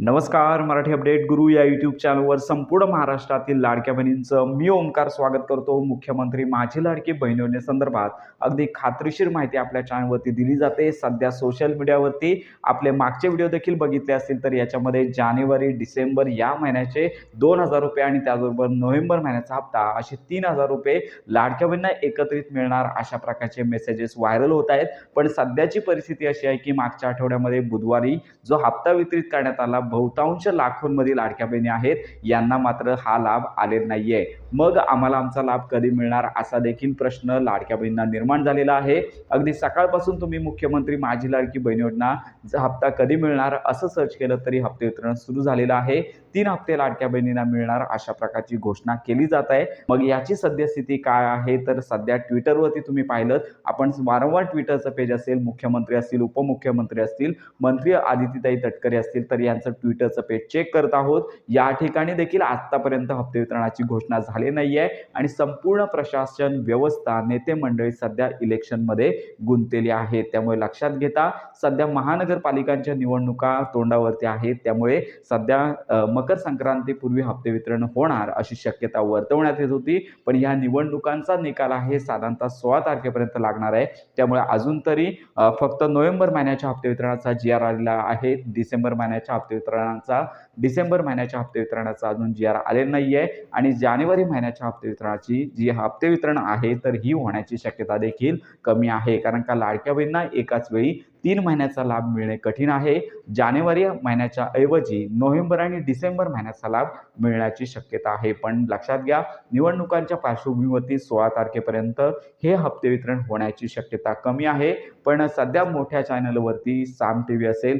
नमस्कार. मराठी अपडेट गुरु या यूट्यूब चॅनलवर संपूर्ण महाराष्ट्रातील लाडक्या बहिणींचं मी ओमकार स्वागत करतो. मुख्यमंत्री माझी लाडकी बहीण योजनेसंदर्भात अगदी खात्रीशीर माहिती आपल्या चॅनलवरती दिली जाते. सध्या सोशल मीडियावरती आपले मागचे व्हिडिओ देखील बघितले असतील तर याच्यामध्ये जानेवारी डिसेंबर या महिन्याचे 2,000 रुपये आणि त्याचबरोबर नोव्हेंबर महिन्याचा हप्ता असे 3,000 रुपये लाडक्या बहिणींना एकत्रित मिळणार अशा प्रकारचे मेसेजेस व्हायरल होत आहेत. पण सध्याची परिस्थिती अशी आहे की मागच्या आठवड्यामध्ये बुधवारी जो हप्ता वितरित करण्यात आला बहुतांश लाखोंमध्ये लाडक्या बहिणी आहेत, यांना मात्र हा लाभ आलेला नाहीये. मग आम्हाला आमचा लाभ कधी मिळणार असा देखील प्रश्न लाडक्या बहिणींना निर्माण झालेला आहे. अगदी सकाळपासून तुम्ही मुख्यमंत्री माझी लाडकी बहीण योजना हप्ता कधी मिळणार असं सर्च केलं तरी हप्ते वितरण सुरू झालेलं आहे. 3 हप्ते लाडक्या बहिणींना मिळणार अशा प्रकारची घोषणा केली जात आहे. मग याची सद्यस्थिती काय आहे तर सध्या ट्विटरवरती तुम्ही पाहिलं, आपण वारंवार ट्विटरचं पेज असेल, मुख्यमंत्री असतील, उपमुख्यमंत्री असतील, मंत्री आदित्यताई तटकरे असतील तर यांचं ट्विटरचं पेज चेक करत आहोत. या ठिकाणी देखील आतापर्यंत हप्ते वितरणाची घोषणा झाली नाहीये आणि संपूर्ण प्रशासन व्यवस्था नेते मंडळी सध्या इलेक्शनमध्ये गुंतलेली आहेत. त्यामुळे लक्षात घेता सध्या महानगरपालिकांच्या निवडणुका तोंडावरती आहेत. त्यामुळे सध्या मकर संक्रांतीपूर्वी हप्ते वितरण होणार अशी शक्यता वर्तवण्यात येत होती. पण या निवडणुकांचा निकाल आहे साधारणतः 16 तारखेपर्यंत लागणार आहे. त्यामुळे अजून तरी फक्त नोव्हेंबर महिन्याच्या हप्ते वितरणाचा GR आलेला आहे. डिसेंबर महिन्याच्या हप्ते वितरणाचा अजून GR आलेला नाहीये आणि जानेवारी महिन्याच्या हप्ते वितरणाची जी हप्ते वितरण आहे तर ही होण्याची शक्यता देखील कमी आहे. कारण का लाडक्या बहिणींना एकाच वेळी 3 महिन्याचा लाभ मिळणे कठीण आहे. जानेवारी महिन्याच्या ऐवजी नोव्हेंबर आणि डिसेंबर महिन्याचा लाभ मिळण्याची शक्यता आहे. पण लक्षात घ्या, निवडणुकांच्या पार्श्वभूमीवरती 16 तारखेपर्यंत हे हप्ते वितरण होण्याची शक्यता कमी आहे. पण सध्या मोठ्या चॅनलवरती साम TV असेल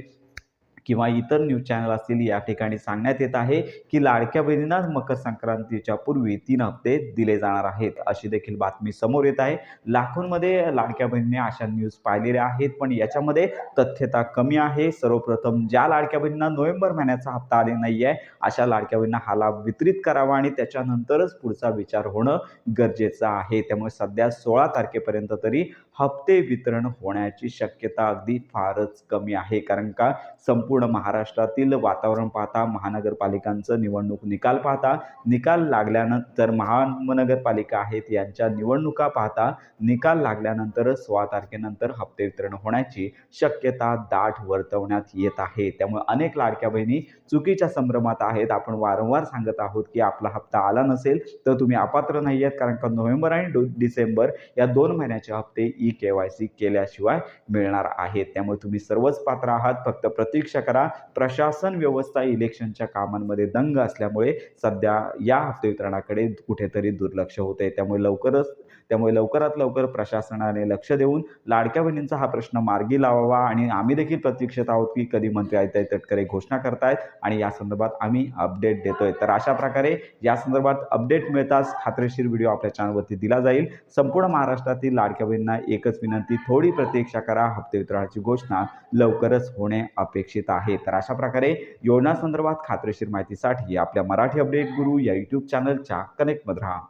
किंवा इतर न्यूज चॅनल असतील या ठिकाणी सांगण्यात येत आहे की लाडक्या बहिणींना मकर संक्रांतीच्या पूर्वी 3 हप्ते दिले जाणार आहेत अशी देखील बातमी समोर येत आहे. लाखोंमध्ये लाडक्या बहिणींनी अशा न्यूज पाहिलेल्या आहेत पण याच्यामध्ये तथ्यता कमी आहे. सर्वप्रथम ज्या लाडक्या बहिणींना नोव्हेंबर महिन्याचा हप्ता आले नाही आहे अशा लाडक्या बहिणींना हा लाभ वितरित करावा आणि त्याच्यानंतरच पुढचा विचार होणं गरजेचं आहे. त्यामुळे सध्या 16 तारखेपर्यंत तरी हप्ते वितरण होण्याची शक्यता अगदी फारच कमी आहे. कारण का संपूर्ण महाराष्ट्रातील वातावरण पाहता, महानगरपालिकांचं निवडणूक निकाल पाहता, निकाल लागल्यानंतर महानगरपालिका आहेत यांच्या निवडणुका पाहता निकाल लागल्यानंतर 16 तारखेनंतर हप्ते वितरण होण्याची शक्यता दाट वर्तवण्यात येत आहे. त्यामुळे अनेक लाडक्या बहिणी चुकीच्या संभ्रमात आहेत. आपण वारंवार सांगत आहोत की आपला हप्ता आला नसेल तर तुम्ही अपात्र नाही आहेत. कारण का नोव्हेंबर आणि डिसेंबर या 2 महिन्याचे हप्ते KYC केल्याशिवाय मिळणार आहेत. त्यामुळे तुम्ही सर्वच पात्र आहात. फक्त प्रतीक्षा करा. प्रशासन व्यवस्था इलेक्शनच्या कामांमध्ये दंग असल्यामुळे सध्या या हप्ते वितरणाकडे कुठेतरी दुर्लक्ष होते. त्यामुळे लवकरात लवकर प्रशासनाने लक्ष देऊन लाडक्या बहिणींचा हा प्रश्न मार्गी लावावा आणि आम्ही देखील प्रतीक्षेत आहोत की कधी मंत्री आदित्यताई तटकरे घोषणा करतायत आणि या संदर्भात आम्ही अपडेट देतोय. तर अशा प्रकारे या संदर्भात अपडेट मिळताच खात्रीशीर व्हिडिओ आपल्या चॅनलवरती दिला जाईल. संपूर्ण महाराष्ट्रातील लाडक्या बहिणींना एकच विनंती, थोडी प्रतीक्षा करा. हप्ते वितरणाची घोषणा लवकरच होणे अपेक्षित आहे. तर अशा प्रकारे योजना संदर्भात खात्रीशीर माहितीसाठी आपल्या मराठी अपडेट गुरु या यूट्यूब चॅनलच्या कनेक्टमध्ये राहा.